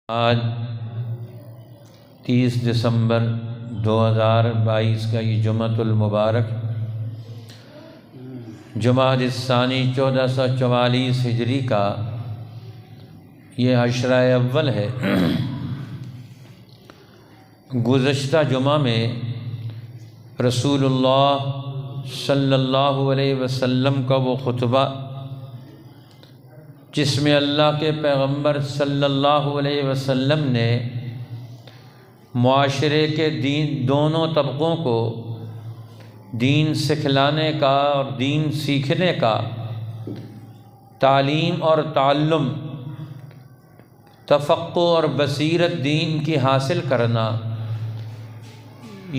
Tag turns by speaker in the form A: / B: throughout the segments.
A: آج 30 دسمبر 2022 کا یہ جمعۃ المبارک جمادی الثانی 1444 ہجری کا یہ عشرہ اول ہے۔ گزشتہ جمعہ میں رسول اللہ صلی اللہ علیہ وسلم کا وہ خطبہ جس میں اللہ کے پیغمبر صلی اللہ علیہ وسلم نے معاشرے کے دونوں طبقوں کو دین سکھلانے کا اور دین سیکھنے کا، تعلیم اور تعلم، تفقہ اور بصیرت دین کی حاصل کرنا،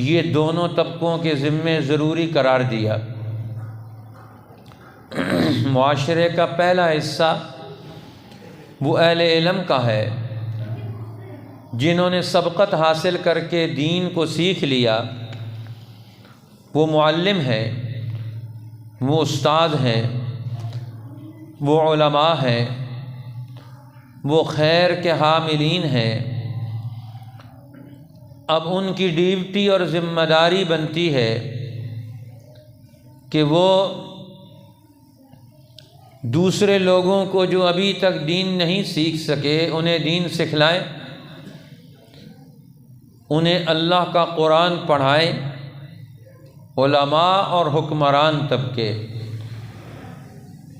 A: یہ دونوں طبقوں کے ذمے ضروری قرار دیا۔ معاشرے کا پہلا حصہ وہ اہل علم کا ہے جنہوں نے سبقت حاصل کر کے دین کو سیکھ لیا، وہ معلم ہیں، وہ استاد ہیں، وہ علماء ہیں، وہ خیر کے حاملین ہیں۔ اب ان کی ڈیوٹی اور ذمہ داری بنتی ہے کہ وہ دوسرے لوگوں کو جو ابھی تک دین نہیں سیکھ سکے انہیں دین سکھلائیں، انہیں اللہ کا قرآن پڑھائیں۔ علماء اور حکمران طبقے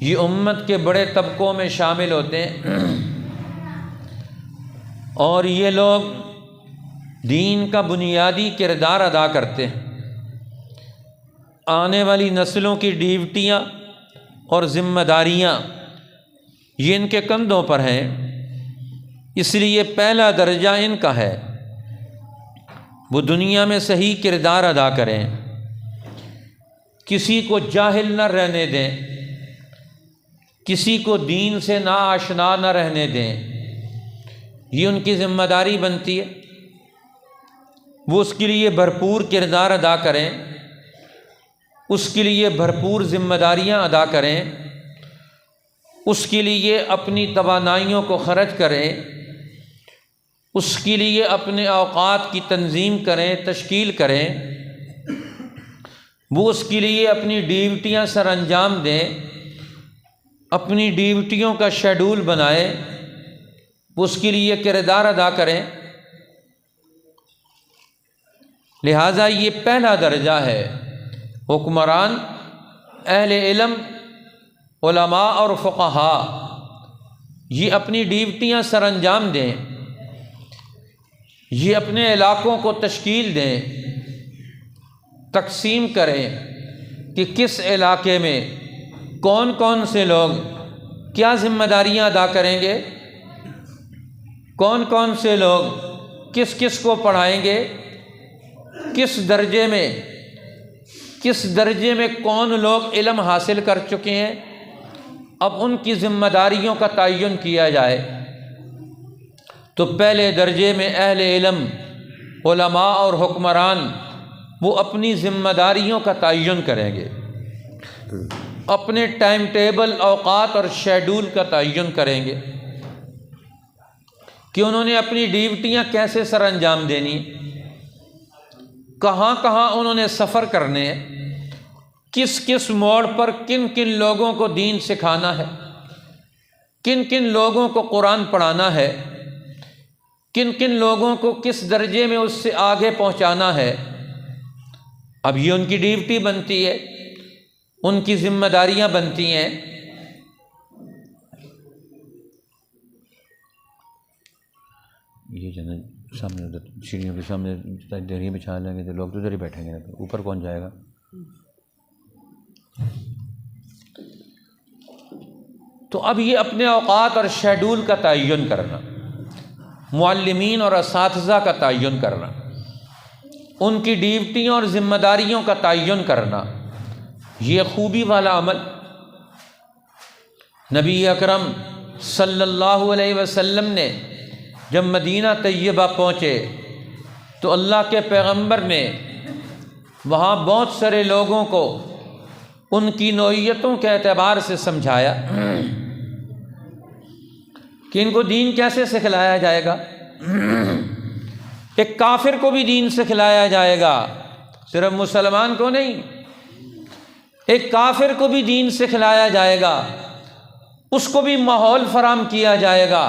A: یہ امت کے بڑے طبقوں میں شامل ہوتے ہیں، اور یہ لوگ دین کا بنیادی کردار ادا کرتے ہیں۔ آنے والی نسلوں کی ڈیوٹیاں اور ذمہ داریاں یہ ان کے کندھوں پر ہیں، اس لیے پہلا درجہ ان کا ہے وہ دنیا میں صحیح کردار ادا کریں، کسی کو جاہل نہ رہنے دیں، کسی کو دین سے ناآشنا نہ رہنے دیں، یہ ان کی ذمہ داری بنتی ہے۔ وہ اس کے لیے بھرپور کردار ادا کریں، اس کے لیے بھرپور ذمہ داریاں ادا کریں، اس کے لیے اپنی توانائیوں کو خرچ کریں، اس کے لیے اپنے اوقات کی تنظیم کریں، تشکیل کریں، وہ اس کے لیے اپنی ڈیوٹیاں سر انجام دیں، اپنی ڈیوٹیوں کا شیڈول بنائیں، وہ اس کے لیے کردار ادا کریں۔ لہٰذا یہ پہلا درجہ ہے، حکمران، اہل علم، علماء اور فقہاء یہ اپنی ڈیوٹیاں سر انجام دیں، یہ اپنے علاقوں کو تشکیل دیں، تقسیم کریں کہ کس علاقے میں کون کون سے لوگ کیا ذمہ داریاں ادا کریں گے، کون کون سے لوگ کس کس کو پڑھائیں گے، کس درجے میں کون لوگ علم حاصل کر چکے ہیں۔ اب ان کی ذمہ داریوں کا تعین کیا جائے تو پہلے درجے میں اہل علم، علماء اور حکمران وہ اپنی ذمہ داریوں کا تعین کریں گے، اپنے ٹائم ٹیبل، اوقات اور شیڈول کا تعین کریں گے کہ انہوں نے اپنی ڈیوٹیاں کیسے سر انجام دینی، کہاں کہاں انہوں نے سفر کرنے ہیں، کس کس موڑ پر کن کن لوگوں کو دین سکھانا ہے، کن کن لوگوں کو قرآن پڑھانا ہے، کن کن لوگوں کو کس درجے میں اس سے آگے پہنچانا ہے۔ اب یہ ان کی ڈیوٹی بنتی ہے، ان کی ذمہ داریاں بنتی ہیں۔ یہ جو ہے سامنے سیڑھیوں کے سامنے دریا بچھا لیں گے تو لوگ تو ادھر ہی بیٹھیں گے، اوپر کون جائے گا؟ تو اب یہ اپنے اوقات اور شیڈول کا تعین کرنا، معلمین اور اساتذہ کا تعین کرنا، ان کی ڈیوٹیوں اور ذمہ داریوں کا تعین کرنا، یہ خوبی والا عمل نبی اکرم صلی اللہ علیہ وسلم نے جب مدینہ طیبہ پہنچے تو اللہ کے پیغمبر نے وہاں بہت سارے لوگوں کو ان کی نوعیتوں کے اعتبار سے سمجھایا کہ ان کو دین کیسے سکھلایا جائے گا۔ ایک کافر کو بھی دین سکھلایا جائے گا، صرف مسلمان کو نہیں، ایک کافر کو بھی دین سکھلایا جائے گا، اس کو بھی ماحول فراہم کیا جائے گا۔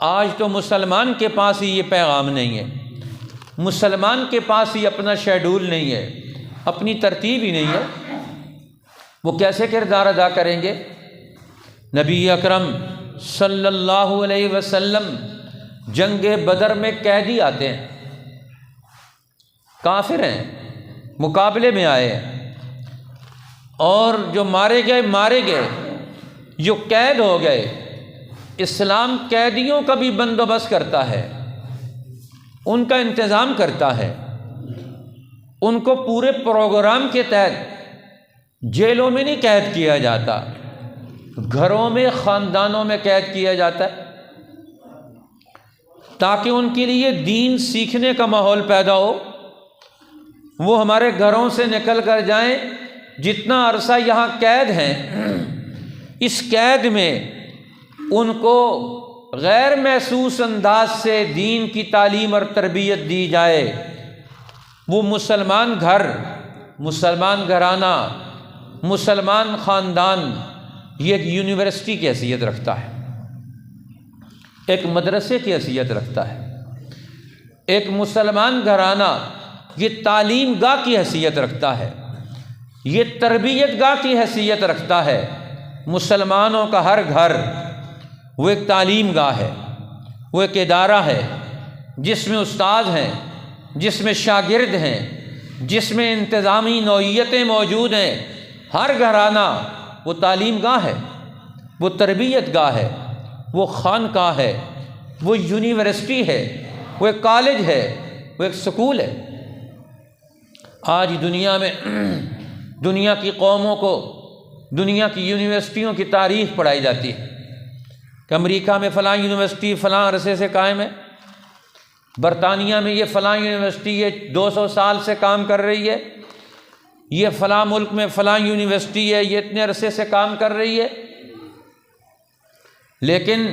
A: آج تو مسلمان کے پاس ہی یہ پیغام نہیں ہے، مسلمان کے پاس ہی اپنا شیڈول نہیں ہے، اپنی ترتیب ہی نہیں ہے، وہ کیسے کردار ادا کریں گے؟ نبی اکرم صلی اللہ علیہ وسلم جنگ بدر میں قیدی آتے ہیں، کافر ہیں، مقابلے میں آئے ہیں، اور جو مارے گئے، جو قید ہو گئے، اسلام قیدیوں کا بھی بندوبست کرتا ہے، ان کا انتظام کرتا ہے، ان کو پورے پروگرام کے تحت جیلوں میں نہیں قید کیا جاتا، گھروں میں، خاندانوں میں قید کیا جاتا ہے، تاکہ ان کے لیے دین سیکھنے کا ماحول پیدا ہو، وہ ہمارے گھروں سے نکل کر جائیں، جتنا عرصہ یہاں قید ہیں، اس قید میں ان کو غیر محسوس انداز سے دین کی تعلیم اور تربیت دی جائے۔ وہ مسلمان گھر، مسلمان گھرانہ، مسلمان خاندان یہ ایک یونیورسٹی کی حیثیت رکھتا ہے، ایک مدرسے کی حیثیت رکھتا ہے، ایک مسلمان گھرانہ یہ تعلیم گاہ کی حیثیت رکھتا ہے، یہ تربیت گاہ کی حیثیت رکھتا ہے۔ مسلمانوں کا ہر گھر وہ ایک تعلیم گاہ ہے، وہ ایک ادارہ ہے جس میں استاد ہیں، جس میں شاگرد ہیں، جس میں انتظامی نوعیتیں موجود ہیں۔ ہر گھرانہ وہ تعلیم گاہ ہے، وہ تربیت گاہ ہے، وہ خانقاہ ہے، وہ یونیورسٹی ہے، وہ ایک کالج ہے، وہ ایک سکول ہے۔ آج دنیا میں دنیا کی قوموں کو دنیا کی یونیورسٹیوں کی تاریخ پڑھائی جاتی ہے کہ امریکہ میں فلاں یونیورسٹی فلاں عرصے سے قائم ہے، برطانیہ میں یہ فلاں یونیورسٹی یہ 200 سال سے کام کر رہی ہے، یہ فلاں ملک میں فلاں یونیورسٹی ہے یہ اتنے عرصے سے کام کر رہی ہے۔ لیکن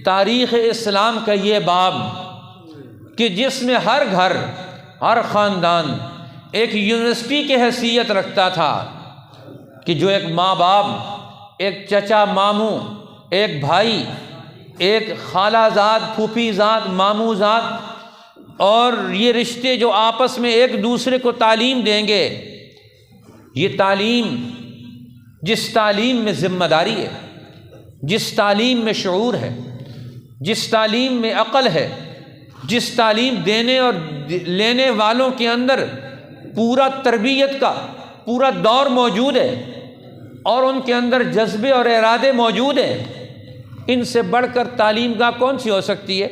A: تاریخ اسلام کا یہ باب کہ جس میں ہر گھر، ہر خاندان ایک یونیورسٹی کی حیثیت رکھتا تھا، کہ جو ایک ماں باپ، ایک چچا ماموں، ایک بھائی، ایک خالہ زاد، پھوپھی زاد، ماموں زاد، اور یہ رشتے جو آپس میں ایک دوسرے کو تعلیم دیں گے، یہ تعلیم، جس تعلیم میں ذمہ داری ہے، جس تعلیم میں شعور ہے، جس تعلیم میں عقل ہے، جس تعلیم دینے اور لینے والوں کے اندر پورا تربیت کا پورا دور موجود ہے، اور ان کے اندر جذبے اور ارادے موجود ہیں، ان سے بڑھ کر تعلیم گاہ کون سی ہو سکتی ہے؟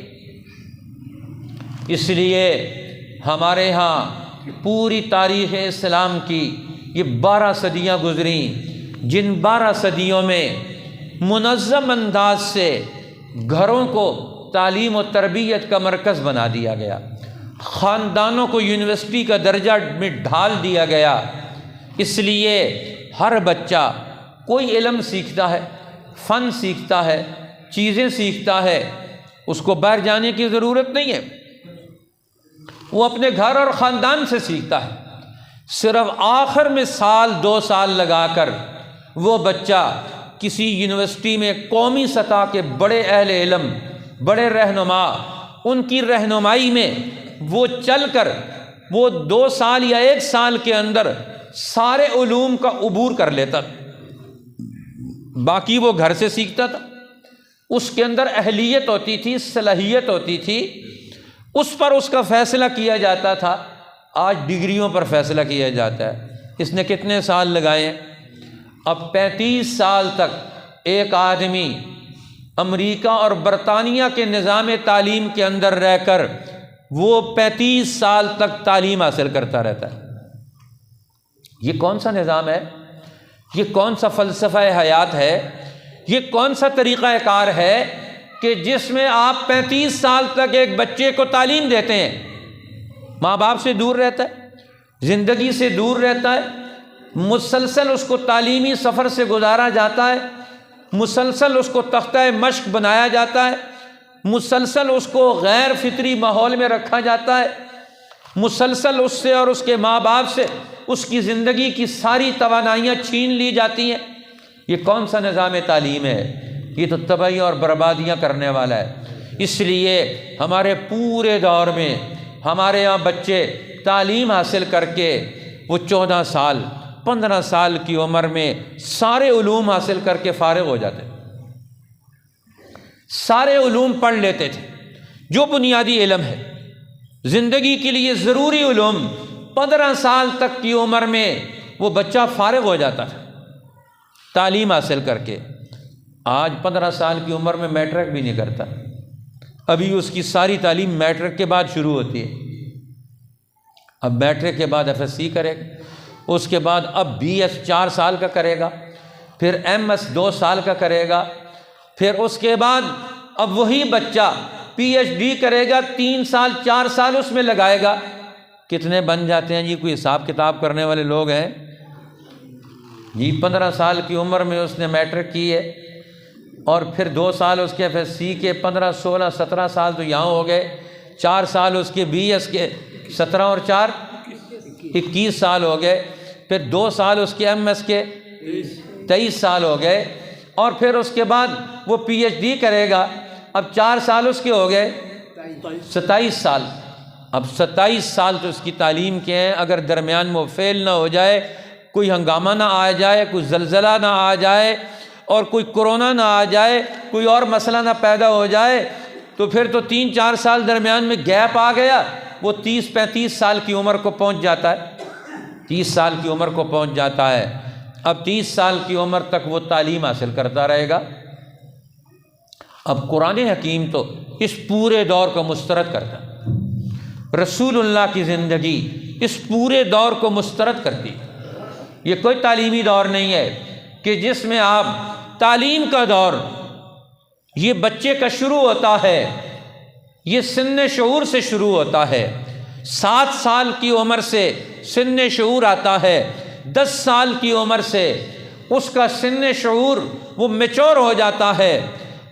A: اس لیے ہمارے ہاں پوری تاریخ اسلام کی یہ 12 صدیاں گزریں، جن 12 صدیوں میں منظم انداز سے گھروں کو تعلیم و تربیت کا مرکز بنا دیا گیا، خاندانوں کو یونیورسٹی کا درجہ میں ڈھال دیا گیا۔ اس لیے ہر بچہ کوئی علم سیکھتا ہے، فن سیکھتا ہے، چیزیں سیکھتا ہے، اس کو باہر جانے کی ضرورت نہیں ہے، وہ اپنے گھر اور خاندان سے سیکھتا ہے۔ صرف آخر میں سال 2 سال لگا کر وہ بچہ کسی یونیورسٹی میں قومی سطح کے بڑے اہل علم، بڑے رہنما، ان کی رہنمائی میں وہ چل کر وہ 2 سال یا 1 سال کے اندر سارے علوم کا عبور کر لیتا، باقی وہ گھر سے سیکھتا تھا، اس کے اندر اہلیت ہوتی تھی، صلاحیت ہوتی تھی، اس پر اس کا فیصلہ کیا جاتا تھا۔ آج ڈگریوں پر فیصلہ کیا جاتا ہے۔ اس نے کتنے سال لگائے ہیں؟ اب 35 سال تک ایک آدمی امریکہ اور برطانیہ کے نظام تعلیم کے اندر رہ کر وہ 35 سال تک تعلیم حاصل کرتا رہتا ہے۔ یہ کون سا نظام ہے؟ یہ کون سا فلسفہ حیات ہے؟ یہ کون سا طریقہ کار ہے کہ جس میں آپ 35 سال تک ایک بچے کو تعلیم دیتے ہیں، ماں باپ سے دور رہتا ہے، زندگی سے دور رہتا ہے، مسلسل اس کو تعلیمی سفر سے گزارا جاتا ہے، مسلسل اس کو تختہ مشق بنایا جاتا ہے، مسلسل اس کو غیر فطری ماحول میں رکھا جاتا ہے، مسلسل اس سے اور اس کے ماں باپ سے اس کی زندگی کی ساری توانائیاں چھین لی جاتی ہیں۔ یہ کون سا نظام تعلیم ہے؟ یہ تو تباہی اور بربادیاں کرنے والا ہے۔ اس لیے ہمارے پورے دور میں ہمارے یہاں بچے تعلیم حاصل کر کے وہ 14 سال 15 سال کی عمر میں سارے علوم حاصل کر کے فارغ ہو جاتے، سارے علوم پڑھ لیتے تھے۔ جو بنیادی علم ہے زندگی کے لیے ضروری علوم 15 سال تک کی عمر میں وہ بچہ فارغ ہو جاتا تھا تعلیم حاصل کر کے۔ آج 15 سال کی عمر میں میٹرک بھی نہیں کرتا، ابھی اس کی ساری تعلیم میٹرک کے بعد شروع ہوتی ہے۔ اب میٹرک کے بعد ایف ایس سی کرے گا، اس کے بعد اب بی ایس 4 سال کا کرے گا، پھر ایم ایس 2 سال کا کرے گا، پھر اس کے بعد اب وہی بچہ پی ایچ ڈی کرے گا، 3 سال 4 سال اس میں لگائے گا۔ کتنے بن جاتے ہیں جی؟ کوئی حساب کتاب کرنے والے لوگ ہیں جی؟ 15 سال کی عمر میں اس نے میٹرک کی ہے، اور پھر 2 سال اس کے ایف ایس سی کے، 15 16 17 سال تو یہاں ہو گئے، 4 سال اس کے بی ایس کے، 17 اور 4 21 سال ہو گئے، پھر 2 سال اس کے ایم ایس کے، 23 سال ہو گئے، اور پھر اس کے بعد وہ پی ایچ ڈی کرے گا۔ اب 4 سال اس کے ہو گئے 27 سال۔ اب 27 سال تو اس کی تعلیم کے ہیں، اگر درمیان میں وہ فیل نہ ہو جائے، کوئی ہنگامہ نہ آ جائے، کوئی زلزلہ نہ آ جائے، اور کوئی کورونا نہ آ جائے، کوئی اور مسئلہ نہ پیدا ہو جائے، تو پھر تو 3-4 سال درمیان میں گیپ آ گیا، وہ 30-35 سال کی عمر کو پہنچ جاتا ہے، 30 سال کی عمر کو پہنچ جاتا ہے۔ اب 30 سال کی عمر تک وہ تعلیم حاصل کرتا رہے گا۔ اب قرآن حکیم تو اس پورے دور کو مسترد کرتا ہے، رسول اللہ کی زندگی اس پورے دور کو مسترد کرتی ہے۔ یہ کوئی تعلیمی دور نہیں ہے کہ جس میں آپ تعلیم کا دور یہ بچے کا شروع ہوتا ہے، یہ سن شعور سے شروع ہوتا ہے۔ 7 سال کی عمر سے سن شعور آتا ہے، 10 سال کی عمر سے اس کا سن شعور وہ میچور ہو جاتا ہے،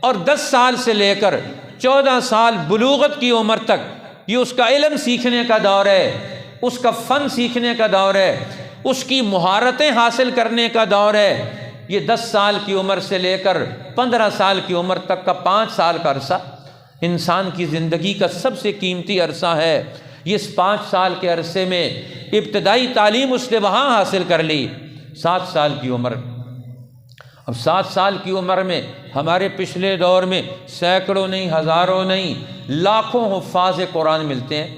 A: اور 10 سال سے لے کر 14 سال بلوغت کی عمر تک یہ اس کا علم سیکھنے کا دور ہے، اس کا فن سیکھنے کا دور ہے، اس کی مہارتیں حاصل کرنے کا دور ہے۔ یہ 10 سال کی عمر سے لے کر 15 سال کی عمر تک کا 5 سال کا عرصہ انسان کی زندگی کا سب سے قیمتی عرصہ ہے۔ یہ اس 5 سال کے عرصے میں ابتدائی تعلیم اس نے وہاں حاصل کر لی، 7 سال کی عمر۔ اب 7 سال کی عمر میں ہمارے پچھلے دور میں سینکڑوں نہیں، ہزاروں نہیں، لاکھوں حفاظ قرآن ملتے ہیں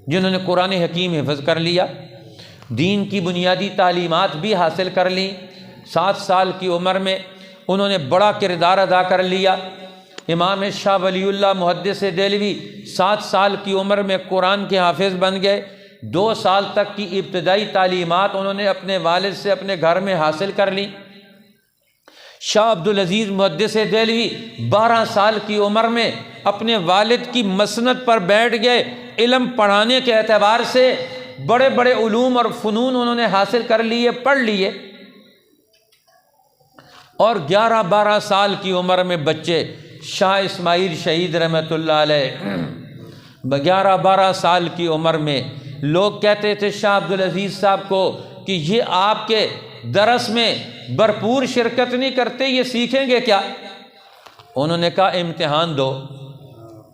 A: جنہوں نے قرآن حکیم حفظ کر لیا، دین کی بنیادی تعلیمات بھی حاصل کر لیں۔ 7 سال کی عمر میں انہوں نے بڑا کردار ادا کر لیا۔ امام شاہ ولی اللہ محدث دہلوی 7 سال کی عمر میں قرآن کے حافظ بن گئے۔ 2 سال تک کی ابتدائی تعلیمات انہوں نے اپنے والد سے اپنے گھر میں حاصل کر لی۔ شاہ عبدالعزیز محدث دہلوی 12 سال کی عمر میں اپنے والد کی مسند پر بیٹھ گئے، علم پڑھانے کے اعتبار سے بڑے بڑے علوم اور فنون انہوں نے حاصل کر لیے، پڑھ لیے۔ اور 11-12 سال کی عمر میں بچے شاہ اسماعیل شہید رحمۃ اللہ علیہ 11-12 سال کی عمر میں لوگ کہتے تھے شاہ عبدالعزیز صاحب کو کہ یہ آپ کے درس میں بھرپور شرکت نہیں کرتے، یہ سیکھیں گے کیا؟ انہوں نے کہا امتحان دو۔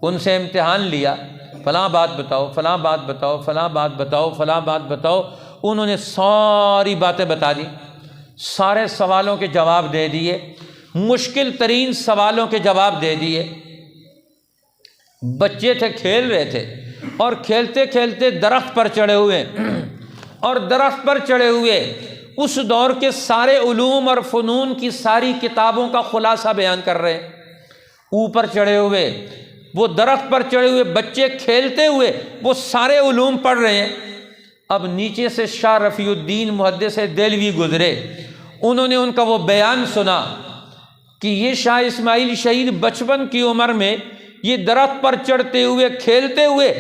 A: ان سے امتحان لیا، فلاں بات بتاؤ، فلاں بات بتاؤ، فلاں بات بتاؤ، فلاں بات بتاؤ۔ انہوں نے ساری باتیں بتا دی، سارے سوالوں کے جواب دے دیے، مشکل ترین سوالوں کے جواب دے دیے۔ بچے تھے، کھیل رہے تھے، اور کھیلتے کھیلتے درخت پر چڑھے ہوئے، اور درخت پر چڑھے ہوئے اس دور کے سارے علوم اور فنون کی ساری کتابوں کا خلاصہ بیان کر رہے ہیں۔ اوپر چڑھے ہوئے، وہ درخت پر چڑھے ہوئے بچے کھیلتے ہوئے وہ سارے علوم پڑھ رہے ہیں۔ اب نیچے سے شاہ رفیع الدین محدث دہلوی گزرے، انہوں نے ان کا وہ بیان سنا کہ یہ شاہ اسماعیل شہید بچپن کی عمر میں یہ درخت پر چڑھتے ہوئے کھیلتے ہوئے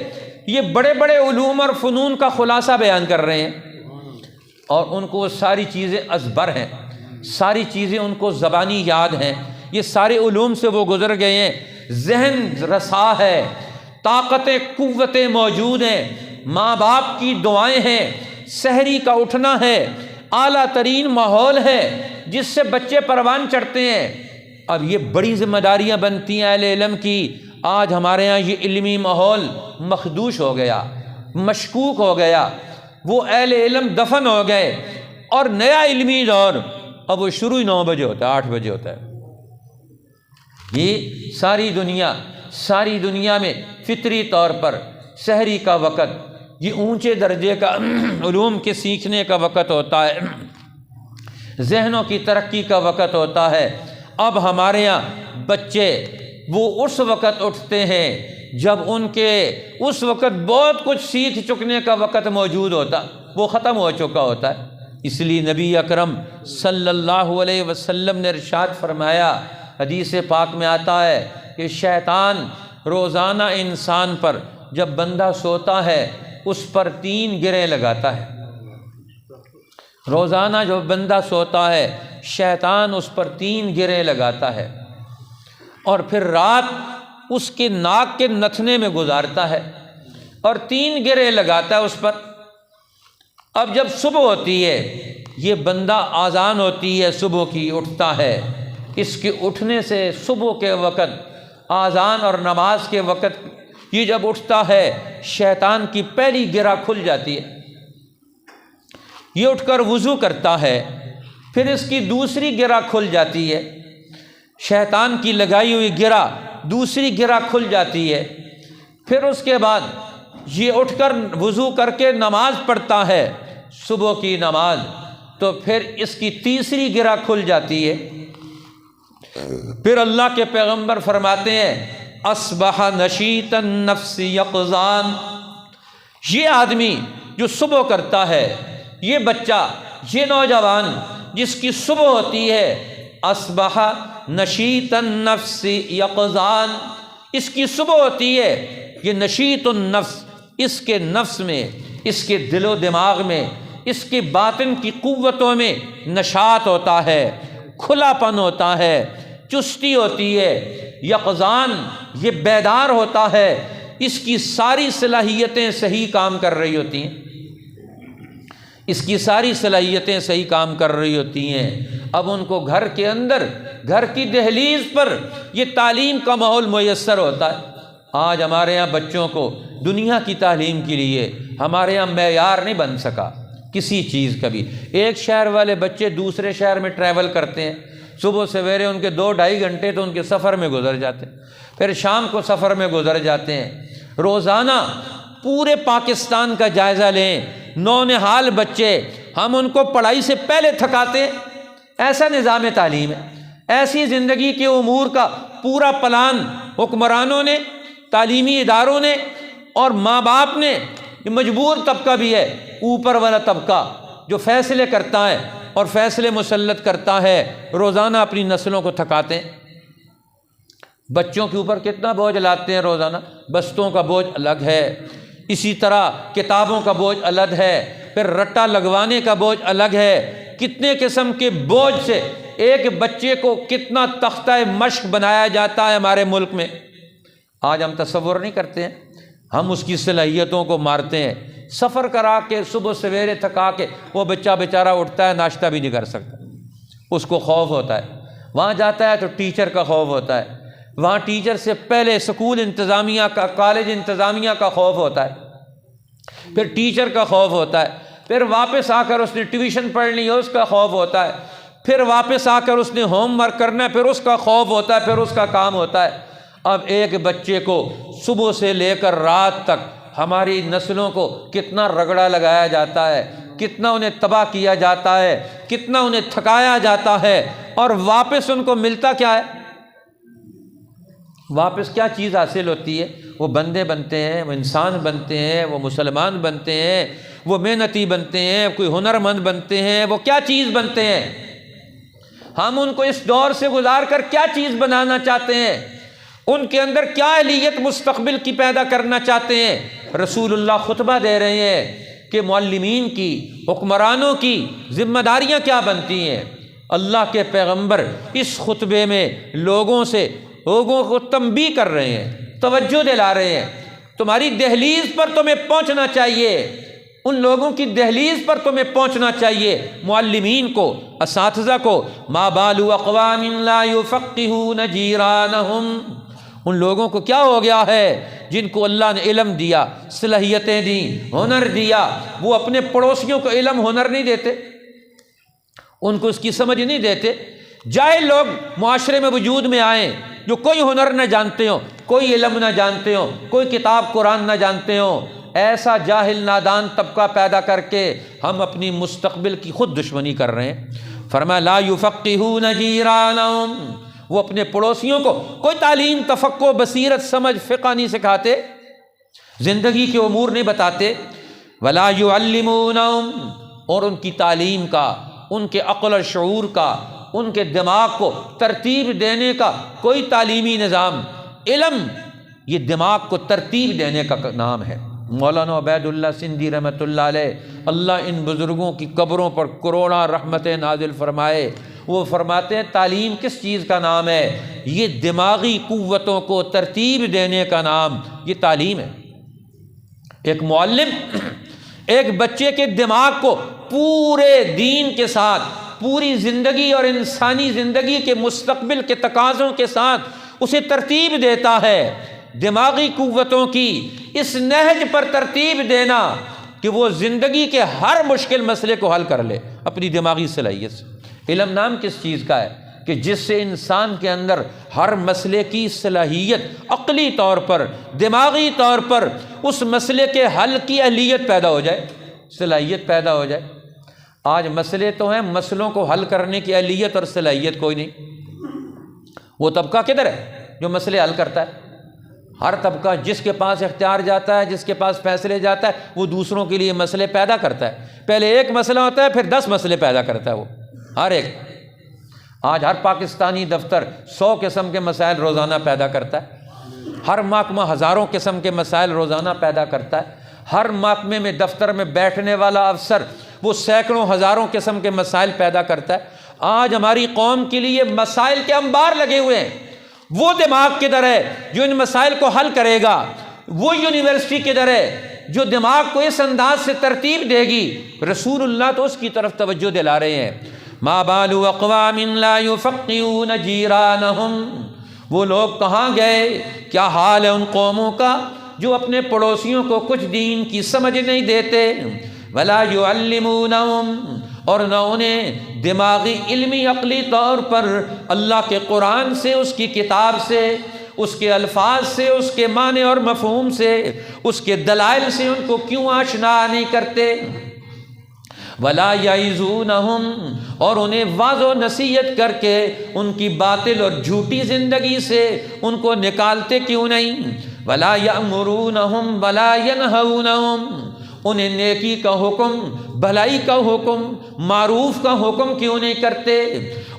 A: یہ بڑے بڑے علوم اور فنون کا خلاصہ بیان کر رہے ہیں، اور ان کو وہ ساری چیزیں ازبر ہیں، ساری چیزیں ان کو زبانی یاد ہیں، یہ سارے علوم سے وہ گزر گئے ہیں۔ ذہن رسا ہے، طاقتیں قوتیں موجود ہیں، ماں باپ کی دعائیں ہیں، سحری کا اٹھنا ہے، اعلیٰ ترین ماحول ہے جس سے بچے پروان چڑھتے ہیں۔ اب یہ بڑی ذمہ داریاں بنتی ہیں اہل علم کی۔ آج ہمارے ہاں یہ علمی ماحول مخدوش ہو گیا، مشکوک ہو گیا، وہ اہل علم دفن ہو گئے، اور نیا علمی دور اب وہ شروع ہی 9 بجے ہوتا ہے، 8 بجے ہوتا ہے۔ یہ ساری دنیا میں فطری طور پر سحری کا وقت، یہ اونچے درجے کا علوم کے سیکھنے کا وقت ہوتا ہے، ذہنوں کی ترقی کا وقت ہوتا ہے۔ اب ہمارے یہاں بچے وہ اس وقت اٹھتے ہیں جب ان کے اس وقت بہت کچھ سیکھ چکنے کا وقت موجود ہوتا، وہ ختم ہو چکا ہوتا ہے۔ اس لیے نبی اکرم صلی اللہ علیہ وسلم نے ارشاد فرمایا، حدیث پاک میں آتا ہے کہ شیطان روزانہ انسان پر جب بندہ سوتا ہے اس پر 3 گریں لگاتا ہے۔ روزانہ جو بندہ سوتا ہے شیطان اس پر 3 گریں لگاتا ہے، اور پھر رات اس کے ناک کے نتھنے میں گزارتا ہے اور 3 گریں لگاتا ہے اس پر۔ اب جب صبح ہوتی ہے، یہ بندہ اذان ہوتی ہے صبح کی، اٹھتا ہے، اس کے اٹھنے سے صبح کے وقت اذان اور نماز کے وقت یہ جب اٹھتا ہے شیطان کی پہلی گرہ کھل جاتی ہے۔ یہ اٹھ کر وضو کرتا ہے، پھر اس کی دوسری گرہ کھل جاتی ہے، شیطان کی لگائی ہوئی گرہ دوسری گرہ کھل جاتی ہے۔ پھر اس کے بعد یہ اٹھ کر وضو کر کے نماز پڑھتا ہے صبح کی نماز، تو پھر اس کی تیسری گرہ کھل جاتی ہے۔ پھر اللہ کے پیغمبر فرماتے ہیں اصبح نشیط النفس یقظان، یہ آدمی جو صبح کرتا ہے، یہ بچہ، یہ نوجوان جس کی صبح ہوتی ہے، اصبح نشیط النفس یقظان، اس کی صبح ہوتی ہے، یہ نشیط النفس، اس کے نفس میں، اس کے دل و دماغ میں، اس کی باطن کی قوتوں میں نشاط ہوتا ہے، کھلا پن ہوتا ہے، چستی ہوتی ہے۔ یقظان، یہ بیدار ہوتا ہے، اس کی ساری صلاحیتیں صحیح کام کر رہی ہوتی ہیں، اس کی ساری صلاحیتیں صحیح کام کر رہی ہوتی ہیں۔ اب ان کو گھر کے اندر، گھر کی دہلیز پر یہ تعلیم کا ماحول میسر ہوتا ہے۔ آج ہمارے ہاں بچوں کو دنیا کی تعلیم کے لیے ہمارے ہاں معیار نہیں بن سکا کسی چیز کا بھی۔ ایک شہر والے بچے دوسرے شہر میں ٹریول کرتے ہیں، صبح سویرے ان کے 2-2.5 گھنٹے تو ان کے سفر میں گزر جاتے ہیں، پھر شام کو سفر میں گزر جاتے ہیں۔ روزانہ پورے پاکستان کا جائزہ لیں، نونہال بچے، ہم ان کو پڑھائی سے پہلے تھکاتے ہیں۔ ایسا نظام تعلیم ہے، ایسی زندگی کے امور کا پورا پلان حکمرانوں نے، تعلیمی اداروں نے اور ماں باپ نے، یہ مجبور طبقہ بھی ہے، اوپر والا طبقہ جو فیصلے کرتا ہے اور فیصلے مسلط کرتا ہے، روزانہ اپنی نسلوں کو تھکاتے ہیں۔ بچوں کے اوپر کتنا بوجھ لاتے ہیں روزانہ، بستوں کا بوجھ الگ ہے، اسی طرح کتابوں کا بوجھ الگ ہے، پھر رٹا لگوانے کا بوجھ الگ ہے۔ کتنے قسم کے بوجھ سے ایک بچے کو کتنا تختہ مشق بنایا جاتا ہے ہمارے ملک میں، آج ہم تصور نہیں کرتے ہیں۔ ہم اس کی صلاحیتوں کو مارتے ہیں، سفر کرا کے صبح سویرے تھکا کے وہ بچہ بیچارہ اٹھتا ہے، ناشتہ بھی نہیں کر سکتا، اس کو خوف ہوتا ہے۔ وہاں جاتا ہے تو ٹیچر کا خوف ہوتا ہے، وہاں ٹیچر سے پہلے اسکول انتظامیہ کا، کالج انتظامیہ کا خوف ہوتا ہے، پھر ٹیچر کا خوف ہوتا ہے، پھر واپس آ کر اس نے ٹیوشن پڑھنی ہے، اس کا خوف ہوتا ہے، پھر واپس آ کر اس نے ہوم ورک کرنا ہے، پھر اس کا خوف ہوتا ہے، پھر اس کا کام ہوتا ہے۔ اب ایک بچے کو صبح سے لے کر رات تک ہماری نسلوں کو کتنا رگڑا لگایا جاتا ہے، کتنا انہیں تباہ کیا جاتا ہے، کتنا انہیں تھکایا جاتا ہے، اور واپس ان کو ملتا کیا ہے؟ واپس کیا چیز حاصل ہوتی ہے؟ وہ بندے بنتے ہیں، وہ انسان بنتے ہیں، وہ مسلمان بنتے ہیں، وہ محنتی بنتے ہیں، کوئی ہنرمند بنتے ہیں، وہ کیا چیز بنتے ہیں؟ ہم ان کو اس دور سے گزار کر کیا چیز بنانا چاہتے ہیں؟ ان کے اندر کیا اہلیت مستقبل کی پیدا کرنا چاہتے ہیں؟ رسول اللہ خطبہ دے رہے ہیں کہ معلمین کی، حکمرانوں کی ذمہ داریاں کیا بنتی ہیں۔ اللہ کے پیغمبر اس خطبے میں لوگوں سے لوگوں کو تنبیہ کر رہے ہیں، توجہ دلا رہے ہیں، تمہاری دہلیز پر تمہیں پہنچنا چاہیے، ان لوگوں کی دہلیز پر تمہیں پہنچنا چاہیے، معلمین کو، اساتذہ کو۔ ما بال اقوام لا یفقہون جیرانہم، ان لوگوں کو کیا ہو گیا ہے جن کو اللہ نے علم دیا، صلاحیتیں دیں، ہنر دیا، وہ اپنے پڑوسیوں کو علم ہنر نہیں دیتے، ان کو اس کی سمجھ نہیں دیتے۔ جاہل لوگ معاشرے میں وجود میں آئیں جو کوئی ہنر نہ جانتے ہوں، کوئی علم نہ جانتے ہوں، کوئی کتاب قرآن نہ جانتے ہوں، ایسا جاہل نادان طبقہ پیدا کر کے ہم اپنی مستقبل کی خود دشمنی کر رہے ہیں۔ فرمایا لا یفقہون جیرانہم، وہ اپنے پڑوسیوں کو کوئی تعلیم، تفقہ، بصیرت، سمجھ، فقہ نہیں سکھاتے، زندگی کے امور نہیں بتاتے۔ ولا یعلمونہم، اور ان کی تعلیم کا، ان کے عقل و شعور کا، ان کے دماغ کو ترتیب دینے کا کوئی تعلیمی نظام، علم یہ دماغ کو ترتیب دینے کا نام ہے۔ مولانا عبید اللہ سندھی رحمۃ اللہ علیہ، اللہ ان بزرگوں کی قبروں پر کروڑاں رحمتیں نازل فرمائے، وہ فرماتے ہیں تعلیم کس چیز کا نام ہے؟ یہ دماغی قوتوں کو ترتیب دینے کا نام یہ تعلیم ہے۔ ایک معلم ایک بچے کے دماغ کو پورے دین کے ساتھ، پوری زندگی اور انسانی زندگی کے مستقبل کے تقاضوں کے ساتھ اسے ترتیب دیتا ہے۔ دماغی قوتوں کی اس نہج پر ترتیب دینا کہ وہ زندگی کے ہر مشکل مسئلے کو حل کر لے اپنی دماغی صلاحیت سے۔ علم نام کس چیز کا ہے کہ جس سے انسان کے اندر ہر مسئلے کی صلاحیت عقلی طور پر، دماغی طور پر اس مسئلے کے حل کی اہلیت پیدا ہو جائے، صلاحیت پیدا ہو جائے۔ آج مسئلے تو ہیں، مسئلوں کو حل کرنے کی اہلیت اور صلاحیت کوئی نہیں۔ وہ طبقہ کدھر ہے جو مسئلے حل کرتا ہے؟ ہر طبقہ جس کے پاس اختیار جاتا ہے، جس کے پاس فیصلے جاتا ہے، وہ دوسروں کے لیے مسئلے پیدا کرتا ہے۔ پہلے ایک مسئلہ ہوتا ہے، پھر 10 مسئلے پیدا کرتا ہے وہ، ہر ایک۔ آج ہر پاکستانی دفتر 100 قسم کے مسائل روزانہ پیدا کرتا ہے، ہر محکمہ ہزاروں قسم کے مسائل روزانہ پیدا کرتا ہے، ہر محکمے میں، دفتر میں بیٹھنے والا افسر وہ سینکڑوں ہزاروں قسم کے مسائل پیدا کرتا ہے۔ آج ہماری قوم کے لیے مسائل کے انبار لگے ہوئے ہیں، وہ دماغ کدھر ہے جو ان مسائل کو حل کرے گا؟ وہ یونیورسٹی کدھر ہے جو دماغ کو اس انداز سے ترتیب دے گی؟ رسول اللہ تو اس کی طرف توجہ دلا رہے ہیں۔ ما بال اقوام لا یفقہون جیرانہم، وہ لوگ کہاں گئے، کیا حال ہے ان قوموں کا جو اپنے پڑوسیوں کو کچھ دین کی سمجھ نہیں دیتے۔ ولا یعلمونہم، اور نہ انہیں دماغی علمی عقلی طور پر اللہ کے قرآن سے، اس کی کتاب سے، اس کے الفاظ سے، اس کے معنی اور مفہوم سے، اس کے دلائل سے ان کو کیوں آشنا نہیں کرتے۔ ولا یعظونہم، اور انہیں واضح و نصیحت کر کے ان کی باطل اور جھوٹی زندگی سے ان کو نکالتے کیوں نہیں۔ ولا یأمرونہم ولا ینہونہم، انہیں نیکی کا حکم، بھلائی کا حکم، معروف کا حکم کیوں نہیں کرتے؟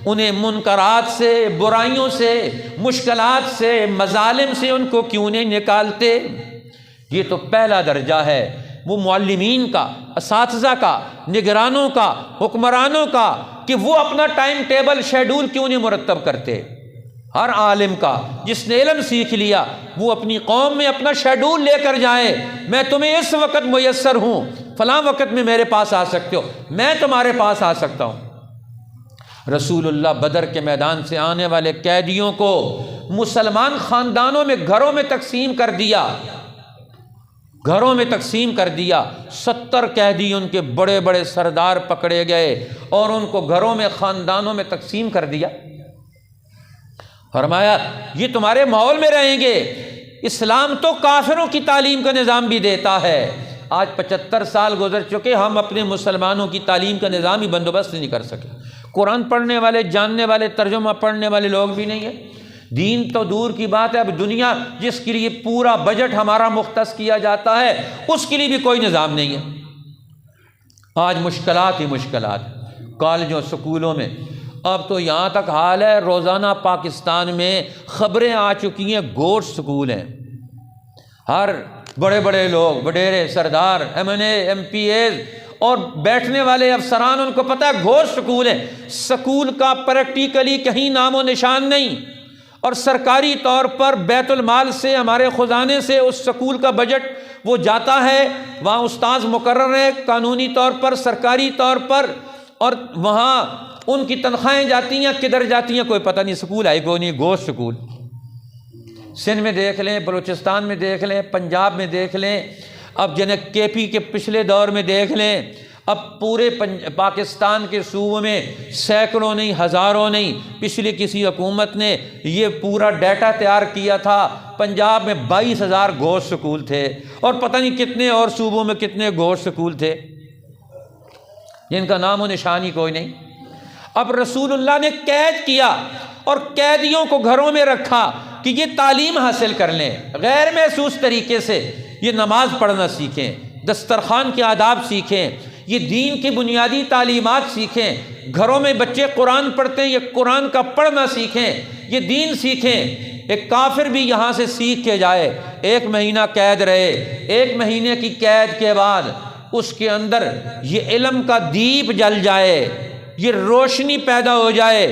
A: انہیں منکرات سے، برائیوں سے، مشکلات سے، مظالم سے ان کو کیوں نہیں نکالتے؟ یہ تو پہلا درجہ ہے وہ معلمین کا، اساتذہ کا، نگرانوں کا، حکمرانوں کا، کہ وہ اپنا ٹائم ٹیبل، شیڈول کیوں نہیں مرتب کرتے۔ ہر عالم کا جس نے علم سیکھ لیا وہ اپنی قوم میں اپنا شیڈول لے کر جائے، میں تمہیں اس وقت میسر ہوں، فلاں وقت میں میرے پاس آ سکتے ہو، میں تمہارے پاس آ سکتا ہوں۔ رسول اللہ بدر کے میدان سے آنے والے قیدیوں کو مسلمان خاندانوں میں، گھروں میں تقسیم کر دیا، گھروں میں تقسیم کر دیا۔ 70 قیدی ان کے بڑے بڑے سردار پکڑے گئے اور ان کو گھروں میں، خاندانوں میں تقسیم کر دیا۔ فرمایا یہ تمہارے ماحول میں رہیں گے۔ اسلام تو کافروں کی تعلیم کا نظام بھی دیتا ہے۔ آج 75 سال گزر چکے، ہم اپنے مسلمانوں کی تعلیم کا نظام ہی بندوبست نہیں کر سکے۔ قرآن پڑھنے والے، جاننے والے، ترجمہ پڑھنے والے لوگ بھی نہیں ہیں۔ دین تو دور کی بات ہے، اب دنیا جس کے لیے پورا بجٹ ہمارا مختص کیا جاتا ہے اس کے لیے بھی کوئی نظام نہیں ہے۔ آج مشکلات ہی مشکلات، کالجوں، سکولوں میں۔ اب تو یہاں تک حال ہے، روزانہ پاکستان میں خبریں آ چکی ہیں، گوشت سکول ہیں۔ ہر بڑے بڑے لوگ، وڈیرے، سردار، MNA، MPAs اور بیٹھنے والے افسران، ان کو پتہ ہے گھوسٹ سکول ہے۔ سکول کا پریکٹیکلی کہیں نام و نشان نہیں۔ اور سرکاری طور پر بیت المال سے، ہمارے خزانے سے اس سکول کا بجٹ وہ جاتا ہے، وہاں استاذ مقرر ہیں قانونی طور پر، سرکاری طور پر، اور وہاں ان کی تنخواہیں جاتی ہیں، کدھر جاتی ہیں کوئی پتہ نہیں، سکول آئی کوئی نہیں، گوشت سکول۔ سندھ میں دیکھ لیں، بلوچستان میں دیکھ لیں، پنجاب میں دیکھ لیں، اب کے پی کے پچھلے دور میں دیکھ لیں، اب پورے پاکستان کے صوبوں میں سینکڑوں نہیں، ہزاروں نہیں، پچھلی کسی حکومت نے یہ پورا ڈیٹا تیار کیا تھا، پنجاب میں 22,000 گوشت سکول تھے، اور پتہ نہیں کتنے اور صوبوں میں کتنے گوشت سکول تھے جن کا نام و نشان ہی کوئی نہیں۔ اب رسول اللہ نے قید کیا اور قیدیوں کو گھروں میں رکھا کہ یہ تعلیم حاصل کر لیں، غیر محسوس طریقے سے یہ نماز پڑھنا سیکھیں، دسترخوان کے آداب سیکھیں، یہ دین کی بنیادی تعلیمات سیکھیں، گھروں میں بچے قرآن پڑھتے ہیں، یہ قرآن کا پڑھنا سیکھیں، یہ دین سیکھیں۔ ایک کافر بھی یہاں سے سیکھ کے جائے، 1 مہینہ قید رہے، 1 مہینے کی قید کے بعد اس کے اندر یہ علم کا دیپ جل جائے، یہ روشنی پیدا ہو جائے،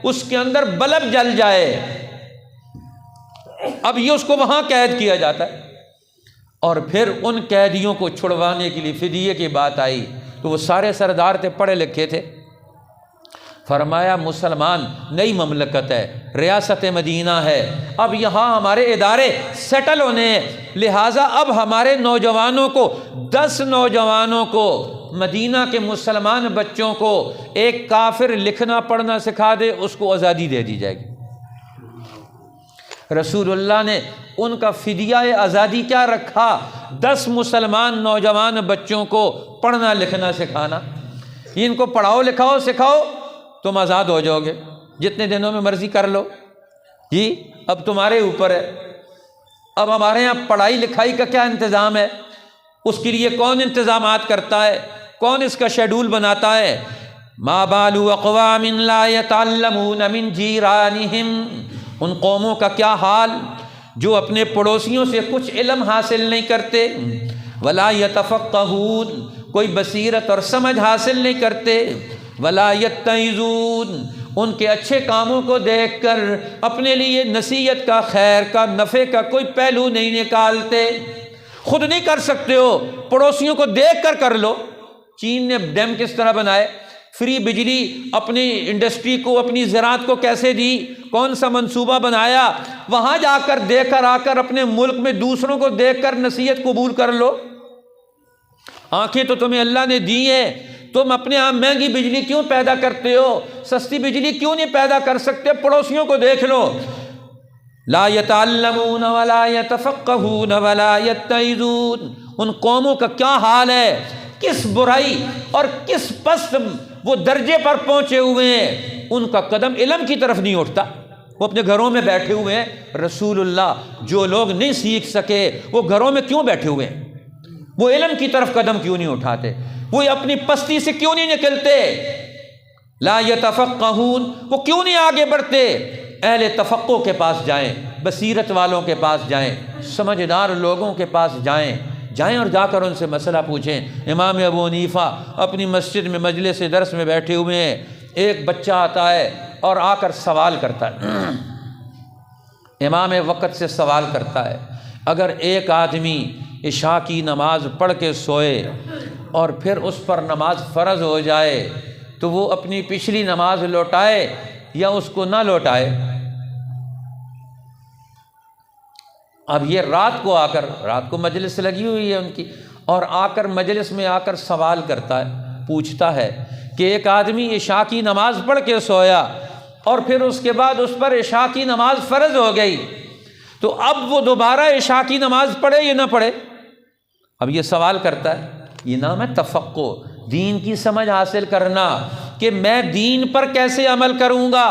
A: اس کے اندر بلب جل جائے، اب یہ اس کو وہاں قید کیا جاتا ہے۔ اور پھر ان قیدیوں کو چھڑوانے کے لیے فدیے کی بات آئی تو وہ سارے سردار تھے، پڑھے لکھے تھے، فرمایا مسلمان نئی مملکت ہے، ریاست مدینہ ہے، اب یہاں ہمارے ادارے سیٹل ہونے ہیں، لہٰذا اب ہمارے نوجوانوں کو 10 نوجوانوں کو، مدینہ کے مسلمان بچوں کو ایک کافر لکھنا پڑھنا سکھا دے، اس کو آزادی دے دی جائے گی۔ رسول اللہ نے ان کا فدیہ آزادی کیا رکھا؟ 10 مسلمان نوجوان بچوں کو پڑھنا لکھنا سکھانا، ان کو پڑھاؤ لکھاؤ سکھاؤ، تم آزاد ہو جاؤ گے، جتنے دنوں میں مرضی کر لو جی، اب تمہارے اوپر ہے۔ اب ہمارے یہاں پڑھائی لکھائی کا کیا انتظام ہے؟ اس کے لیے کون انتظامات کرتا ہے؟ کون اس کا شیڈول بناتا ہے؟ ما بال اقوام لا يتعلمون من جیرانہم، ان قوموں کا کیا حال جو اپنے پڑوسیوں سے کچھ علم حاصل نہیں کرتے، ولا یتفقہون، کوئی بصیرت اور سمجھ حاصل نہیں کرتے، ولا یتعظون، ان کے اچھے کاموں کو دیکھ کر اپنے لیے نصیحت کا، خیر کا، نفع کا کوئی پہلو نہیں نکالتے۔ خود نہیں کر سکتے ہو، پڑوسیوں کو دیکھ کر لو۔ چین نے ڈیم کس طرح بنائے، فری بجلی اپنی انڈسٹری کو، اپنی زراعت کو کیسے دی، کون سا منصوبہ بنایا، وہاں جا کر دیکھ کر آ کر اپنے ملک میں دوسروں کو دیکھ کر نصیحت قبول کر لو۔ آنکھیں تو تمہیں اللہ نے دی ہیں، تم اپنے یہاں مہنگی بجلی کیوں پیدا کرتے ہو، سستی بجلی کیوں نہیں پیدا کر سکتے؟ پڑوسیوں کو دیکھ لو۔ لا يتعلمون ولا يتفقهون ولا يتعظون، ان قوموں کا کیا حال ہے، کس برائی اور کس پست وہ درجے پر پہنچے ہوئے ہیں، ان کا قدم علم کی طرف نہیں اٹھتا، وہ اپنے گھروں میں بیٹھے ہوئے ہیں۔ رسول اللہ جو لوگ نہیں سیکھ سکے وہ گھروں میں کیوں بیٹھے ہوئے ہیں؟ وہ علم کی طرف قدم کیوں نہیں اٹھاتے؟ وہ اپنی پستی سے کیوں نہیں نکلتے؟ لا یتفقہون، وہ کیوں نہیں آگے بڑھتے؟ اہل تفقہ کے پاس جائیں، بصیرت والوں کے پاس جائیں، سمجھدار لوگوں کے پاس جائیں اور جا کر ان سے مسئلہ پوچھیں۔ امام ابو حنیفہ اپنی مسجد میں مجلس درس میں بیٹھے ہوئے ہیں، ایک بچہ آتا ہے اور آ کر سوال کرتا ہے، امام وقت سے سوال کرتا ہے، اگر ایک آدمی عشاء کی نماز پڑھ کے سوئے اور پھر اس پر نماز فرض ہو جائے تو وہ اپنی پچھلی نماز لوٹائے یا اس کو نہ لوٹائے؟ اب یہ رات کو مجلس لگی ہوئی ہے ان کی، اور آ کر مجلس میں آ کر سوال کرتا ہے، پوچھتا ہے کہ ایک آدمی عشاء کی نماز پڑھ کے سویا اور پھر اس کے بعد اس پر عشاء کی نماز فرض ہو گئی، تو اب وہ دوبارہ عشاء کی نماز پڑھے یا نہ پڑھے؟ اب یہ سوال کرتا ہے، یہ نام ہے تفقہ، دین کی سمجھ حاصل کرنا کہ میں دین پر کیسے عمل کروں گا،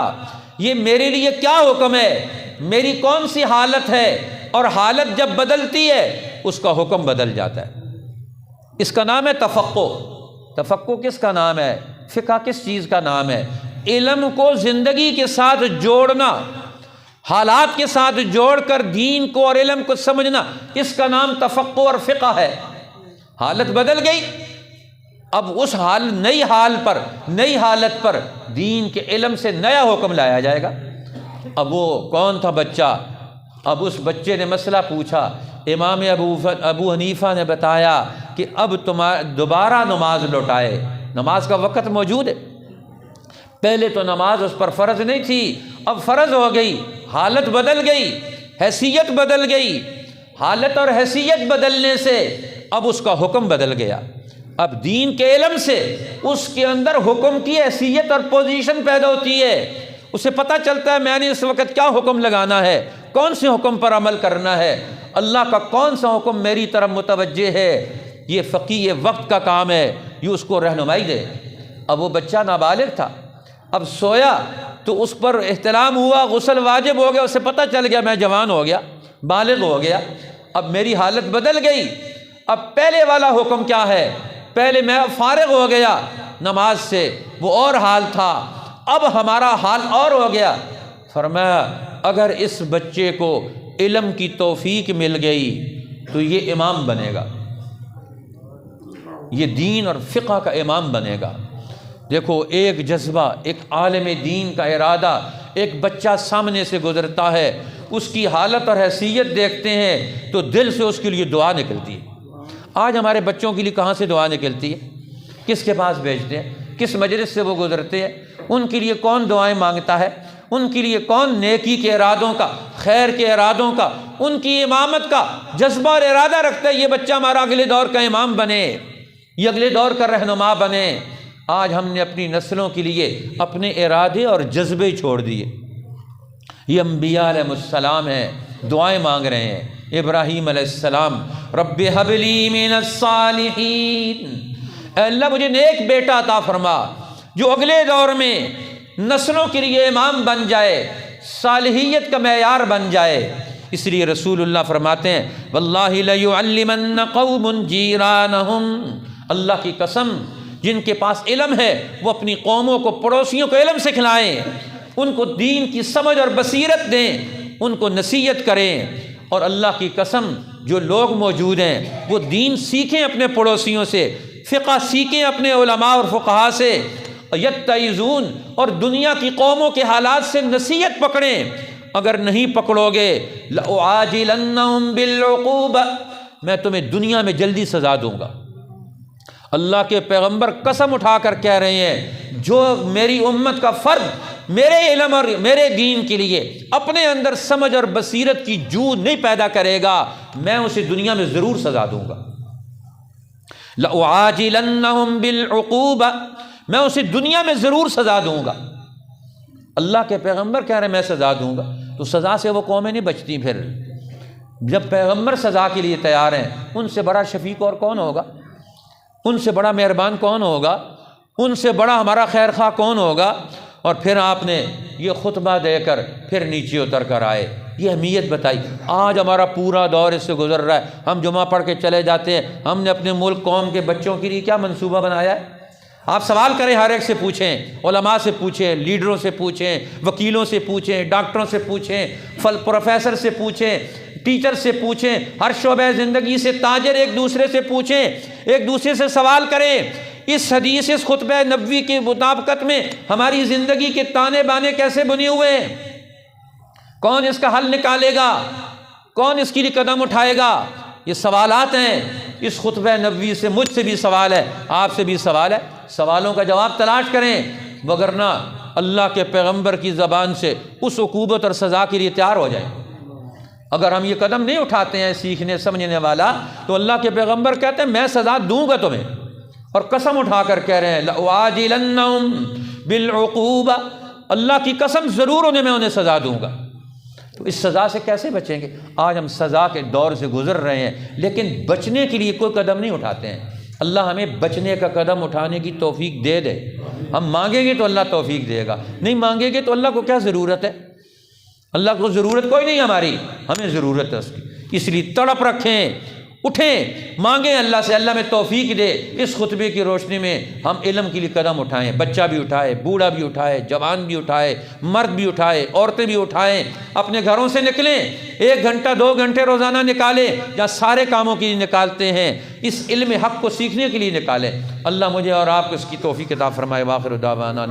A: یہ میرے لیے کیا حکم ہے، میری کون سی حالت ہے، اور حالت جب بدلتی ہے اس کا حکم بدل جاتا ہے۔ اس کا نام ہے تفقہ۔ تفقہ کس کا نام ہے؟ فقہ کس چیز کا نام ہے؟ علم کو زندگی کے ساتھ جوڑنا، حالات کے ساتھ جوڑ کر دین کو اور علم کو سمجھنا، اس کا نام تفقہ اور فقہ ہے۔ حالت بدل گئی، اب اس نئی حالت پر دین کے علم سے نیا حکم لایا جائے گا۔ اب وہ کون تھا بچہ؟ اب اس بچے نے مسئلہ پوچھا، امام ابو حنیفہ نے بتایا کہ اب دوبارہ نماز لوٹائے، نماز کا وقت موجود ہے، پہلے تو نماز اس پر فرض نہیں تھی، اب فرض ہو گئی، حالت بدل گئی، حیثیت بدل گئی، حالت اور حیثیت بدلنے سے اب اس کا حکم بدل گیا، اب دین کے علم سے اس کے اندر حکم کی حیثیت اور پوزیشن پیدا ہوتی ہے، اسے پتہ چلتا ہے میں نے اس وقت کیا حکم لگانا ہے، کون سے حکم پر عمل کرنا ہے، اللہ کا کون سا حکم میری طرف متوجہ ہے، یہ فقیہ وقت کا کام ہے، یہ اس کو رہنمائی دے۔ اب وہ بچہ نابالغ تھا، اب سویا تو اس پر احتلام ہوا، غسل واجب ہو گیا، اسے پتہ چل گیا میں جوان ہو گیا، بالغ ہو گیا، اب میری حالت بدل گئی، اب پہلے والا حکم کیا ہے؟ پہلے میں فارغ ہو گیا نماز سے، وہ اور حال تھا، اب ہمارا حال اور ہو گیا۔ فرمایا اگر اس بچے کو علم کی توفیق مل گئی تو یہ امام بنے گا، یہ دین اور فقہ کا امام بنے گا۔ دیکھو ایک جذبہ، ایک عالم دین کا ارادہ، ایک بچہ سامنے سے گزرتا ہے، اس کی حالت اور حیثیت دیکھتے ہیں تو دل سے اس کے لیے دعا نکلتی ہے۔ آج ہمارے بچوں کے لیے کہاں سے دعا نکلتی ہے؟ کس کے پاس بھیجتے ہیں؟ کس مجلس سے وہ گزرتے ہیں؟ ان کے لیے کون دعائیں مانگتا ہے؟ ان کے لیے کون نیکی کے ارادوں کا، خیر کے ارادوں کا، ان کی امامت کا جذبہ اور ارادہ رکھتا ہے یہ بچہ ہمارا اگلے دور کا امام بنے، یہ اگلے دور کا رہنما بنے؟ آج ہم نے اپنی نسلوں کے لیے اپنے ارادے اور جذبے چھوڑ دیے۔ یہ انبیاء علیہ السلام ہیں، دعائیں مانگ رہے ہیں۔ ابراہیم علیہ السلام رب ہب لی من الصالحین، اے اللہ مجھے نیک بیٹا عطا فرما جو اگلے دور میں نسلوں کے لیے امام بن جائے، صالحیت کا معیار بن جائے۔ اس لیے رسول اللہ فرماتے ہیں واللہ لیعلمن قوم جیرانہم، اللہ کی قسم جن کے پاس علم ہے وہ اپنی قوموں کو، پڑوسیوں کو علم سکھلائیں، ان کو دین کی سمجھ اور بصیرت دیں، ان کو نصیحت کریں، اور اللہ کی قسم جو لوگ موجود ہیں وہ دین سیکھیں اپنے پڑوسیوں سے، فقہ سیکھیں اپنے علماء اور فقہا سے، یتعظون، اور دنیا کی قوموں کے حالات سے نصیحت پکڑیں۔ اگر نہیں پکڑو گے لأعاجلنہم بالعقوبہ، میں تمہیں دنیا میں جلدی سزا دوں گا۔ اللہ کے پیغمبر قسم اٹھا کر کہہ رہے ہیں جو میری امت کا فرد میرے علم اور میرے دین کے لیے اپنے اندر سمجھ اور بصیرت کی جو نہیں پیدا کرے گا میں اسے دنیا میں ضرور سزا دوں گا۔ لأعاجلنہم بالعقوبہ، میں اسے دنیا میں ضرور سزا دوں گا۔ اللہ کے پیغمبر کہہ رہے ہیں میں سزا دوں گا، تو سزا سے وہ قومیں نہیں بچتی۔ پھر جب پیغمبر سزا کے لیے تیار ہیں، ان سے بڑا شفیق اور کون ہوگا؟ ان سے بڑا مہربان کون ہوگا؟ ان سے بڑا ہمارا خیر خواہ کون ہوگا؟ اور پھر آپ نے یہ خطبہ دے کر پھر نیچے اتر کر آئے، یہ اہمیت بتائی۔ آج ہمارا پورا دور اس سے گزر رہا ہے، ہم جمعہ پڑھ کے چلے جاتے ہیں، ہم نے اپنے ملک قوم کے بچوں کے لیے کیا منصوبہ بنایا ہے؟ آپ سوال کریں، ہر ایک سے پوچھیں، علماء سے پوچھیں، لیڈروں سے پوچھیں، وکیلوں سے پوچھیں، ڈاکٹروں سے پوچھیں، پروفیسر سے پوچھیں، ٹیچر سے پوچھیں، ہر شعبہ زندگی سے، تاجر ایک دوسرے سے پوچھیں، ایک دوسرے سے سوال کریں۔ اس حدیث، اس خطبہ نبوی کی مطابقت میں ہماری زندگی کے تانے بانے کیسے بنے ہوئے ہیں؟ کون اس کا حل نکالے گا؟ کون اس کے لیے قدم اٹھائے گا؟ یہ سوالات ہیں اس خطبہ نبوی سے، مجھ سے بھی سوال ہے، آپ سے بھی سوال ہے، سوالوں کا جواب تلاش کریں، وگرنہ اللہ کے پیغمبر کی زبان سے اس عقوبت اور سزا کے لیے تیار ہو جائیں۔ اگر ہم یہ قدم نہیں اٹھاتے ہیں سیکھنے سمجھنے والا، تو اللہ کے پیغمبر کہتے ہیں میں سزا دوں گا تمہیں، اور قسم اٹھا کر کہہ رہے ہیں لأعاجلنہم بالعقوبہ، اللہ کی قسم ضرور انہیں سزا دوں گا۔ تو اس سزا سے کیسے بچیں گے؟ آج ہم سزا کے دور سے گزر رہے ہیں، لیکن بچنے کے لیے کوئی قدم نہیں اٹھاتے ہیں۔ اللہ ہمیں بچنے کا قدم اٹھانے کی توفیق دے دے۔ ہم مانگیں گے تو اللہ توفیق دے گا، نہیں مانگیں گے تو اللہ کو کیا ضرورت ہے؟ اللہ کو ضرورت کوئی نہیں ہماری، ہمیں ضرورت ہے اس کی۔ اس لیے تڑپ رکھیں، اٹھیں، مانگیں اللہ سے، اللہ میں توفیق دے۔ اس خطبے کی روشنی میں ہم علم کے لیے قدم اٹھائیں، بچہ بھی اٹھائے، بوڑھا بھی اٹھائے، جوان بھی اٹھائے، مرد بھی اٹھائے، عورتیں بھی اٹھائیں، اپنے گھروں سے نکلیں، 1 گھنٹہ 2 گھنٹے روزانہ نکالیں، جہاں سارے کاموں کے لیے نکالتے ہیں، اس علم حق کو سیکھنے کے لیے نکالیں۔ اللہ مجھے اور آپ کو اس کی توفیق عطا فرمائے۔ واخر دعوانا